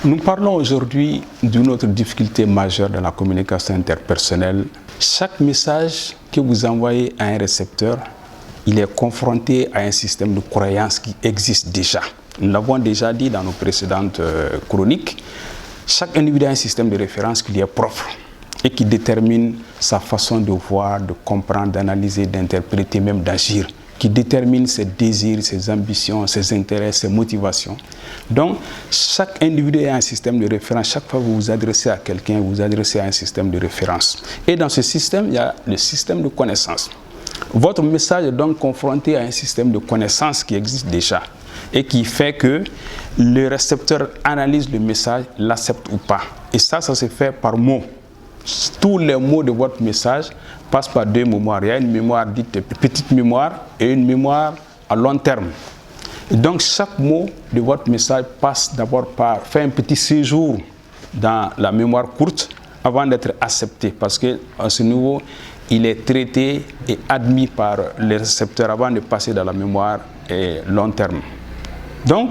Nous parlons aujourd'hui d'une autre difficulté majeure dans la communication interpersonnelle. Chaque message que vous envoyez à un récepteur, il est confronté à un système de croyance qui existe déjà. Nous l'avons déjà dit dans nos précédentes chroniques. Chaque individu a un système de référence qui lui est propre et qui détermine sa façon de voir, de comprendre, d'analyser, d'interpréter, même d'agir, qui détermine ses désirs, ses ambitions, ses intérêts, ses motivations. Donc, chaque individu a un système de référence. Chaque fois que vous vous adressez à quelqu'un, vous vous adressez à un système de référence. Et dans ce système, il y a le système de connaissance. Votre message est donc confronté à un système de connaissance qui existe déjà et qui fait que le récepteur analyse le message, l'accepte ou pas. Et ça se fait par mots. Tous les mots de votre message passent par deux mémoires. Il y a une mémoire dite petite mémoire et une mémoire à long terme. Et donc chaque mot de votre message passe d'abord par faire un petit séjour dans la mémoire courte avant d'être accepté, parce qu'à ce niveau, il est traité et admis par les récepteurs avant de passer dans la mémoire long terme. Donc,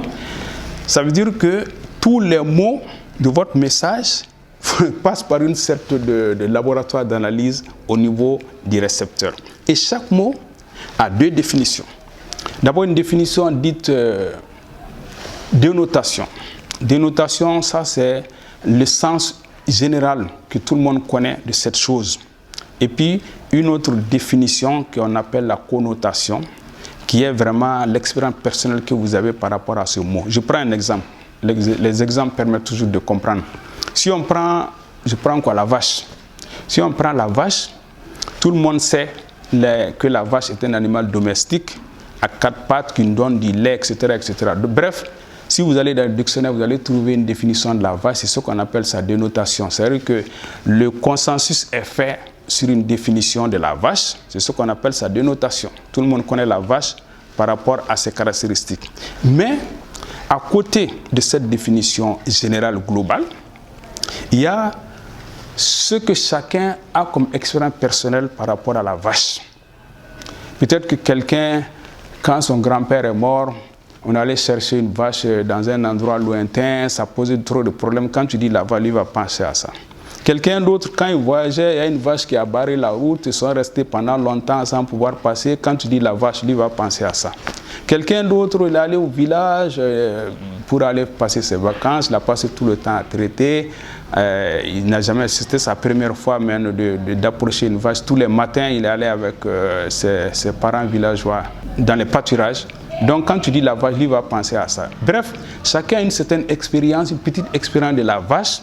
ça veut dire que tous les mots de votre message passent par une sorte de laboratoire d'analyse au niveau du récepteur. Et chaque mot a deux définitions. D'abord, une définition dite dénotation. Dénotation, ça c'est le sens général que tout le monde connaît de cette chose. Et puis, une autre définition qu'on appelle la connotation, qui est vraiment l'expérience personnelle que vous avez par rapport à ce mot. Je prends un exemple. Les exemples permettent toujours de comprendre. Si on prend, je prends quoi, la vache. Si on prend la vache, tout le monde sait que la vache est un animal domestique à quatre pattes qui nous donne du lait, etc., etc. Bref, si vous allez dans le dictionnaire, vous allez trouver une définition de la vache. C'est ce qu'on appelle sa dénotation. C'est-à-dire que le consensus est fait sur une définition de la vache. C'est ce qu'on appelle sa dénotation. Tout le monde connaît la vache par rapport à ses caractéristiques. Mais à côté de cette définition générale globale, il y a ce que chacun a comme expérience personnelle par rapport à la vache. Peut-être que quelqu'un, quand son grand-père est mort, on allait chercher une vache dans un endroit lointain, ça posait trop de problèmes. Quand tu dis la vache, il va penser à ça. Quelqu'un d'autre, quand il voyageait, il y a une vache qui a barré la route, ils sont restés pendant longtemps sans pouvoir passer. Quand tu dis la vache, lui va penser à ça. Quelqu'un d'autre, il est allé au village pour aller passer ses vacances, il a passé tout le temps à traiter. Il n'a jamais, c'était sa première fois même d'approcher une vache. Tous les matins, il est allé avec ses parents villageois dans les pâturages. Donc quand tu dis la vache, lui va penser à ça. Bref, chacun a une certaine expérience, une petite expérience de la vache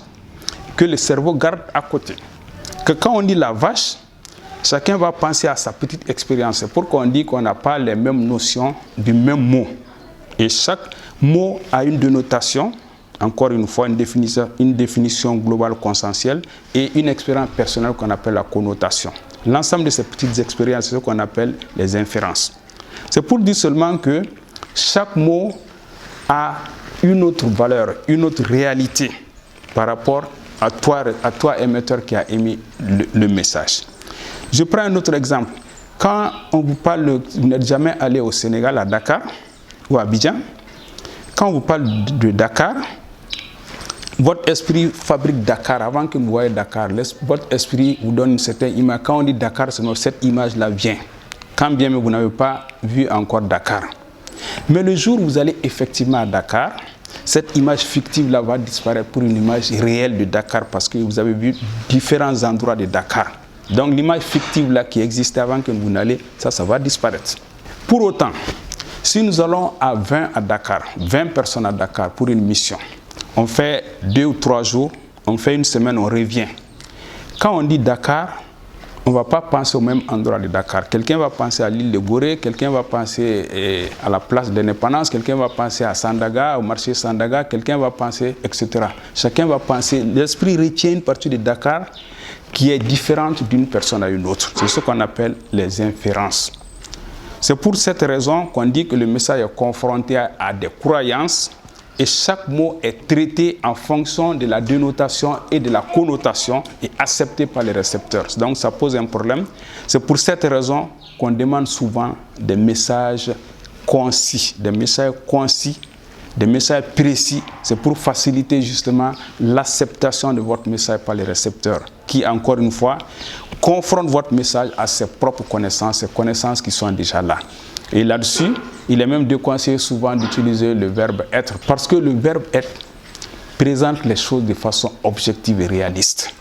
que le cerveau garde à côté. Que quand on dit la vache, chacun va penser à sa petite expérience. C'est pourquoi on dit qu'on n'a pas les mêmes notions du même mot. Et chaque mot a une dénotation, encore une fois une définition globale consensuelle et une expérience personnelle qu'on appelle la connotation. L'ensemble de ces petites expériences, c'est ce qu'on appelle les inférences. C'est pour dire seulement que chaque mot a une autre valeur, une autre réalité par rapport à toi émetteur qui a émis le message. Je prends un autre exemple. Quand on vous parle, vous n'êtes jamais allé au Sénégal, à Dakar ou à Abidjan, quand on vous parle de Dakar, votre esprit fabrique Dakar. Avant que vous voyez Dakar, votre esprit vous donne une certaine image. Quand on dit Dakar, cette image-là vient. Quand bien même vous n'avez pas vu encore Dakar. Mais le jour où vous allez effectivement à Dakar, cette image fictive-là va disparaître pour une image réelle de Dakar parce que vous avez vu différents endroits de Dakar. Donc l'image fictive-là qui existait avant que vous n'allez, ça va disparaître. Pour autant, si nous allons à 20 à Dakar, 20 personnes à Dakar pour une mission, on fait 2 ou 3 jours, on fait une semaine, on revient. Quand on dit Dakar, on ne va pas penser au même endroit de Dakar. Quelqu'un va penser à l'île de Gorée, quelqu'un va penser à la place de l'Indépendance, quelqu'un va penser à Sandaga, au marché Sandaga, quelqu'un va penser, etc. Chacun va penser, l'esprit retient une partie de Dakar qui est différente d'une personne à une autre. C'est ce qu'on appelle les inférences. C'est pour cette raison qu'on dit que le message est confronté à des croyances et chaque mot est traité en fonction de la dénotation et de la connotation et accepté par les récepteurs. Donc ça pose un problème. C'est pour cette raison qu'on demande souvent des messages concis des messages précis. C'est pour faciliter justement l'acceptation de votre message par les récepteurs qui, encore une fois, confrontent votre message à ses propres connaissances, ces connaissances qui sont déjà là. Et là-dessus, il est même déconseillé souvent d'utiliser le verbe être parce que le verbe être présente les choses de façon objective et réaliste.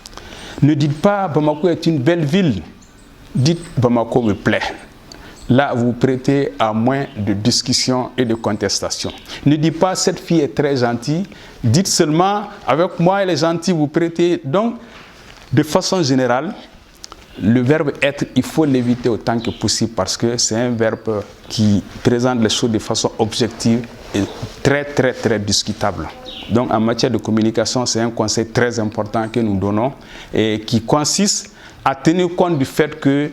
Ne dites pas Bamako est une belle ville, dites Bamako me plaît. Là, vous prêtez à moins de discussion et de contestation. Ne dites pas cette fille est très gentille, dites seulement avec moi elle est gentille, vous prêtez. Donc, de façon générale, le verbe être, il faut l'éviter autant que possible parce que c'est un verbe qui présente les choses de façon objective et très discutable. Donc en matière de communication, c'est un conseil très important que nous donnons et qui consiste à tenir compte du fait que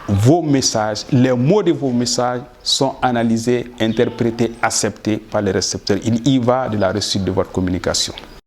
vos messages, les mots de vos messages sont analysés, interprétés, acceptés par les récepteurs. Il y va de la réussite de votre communication.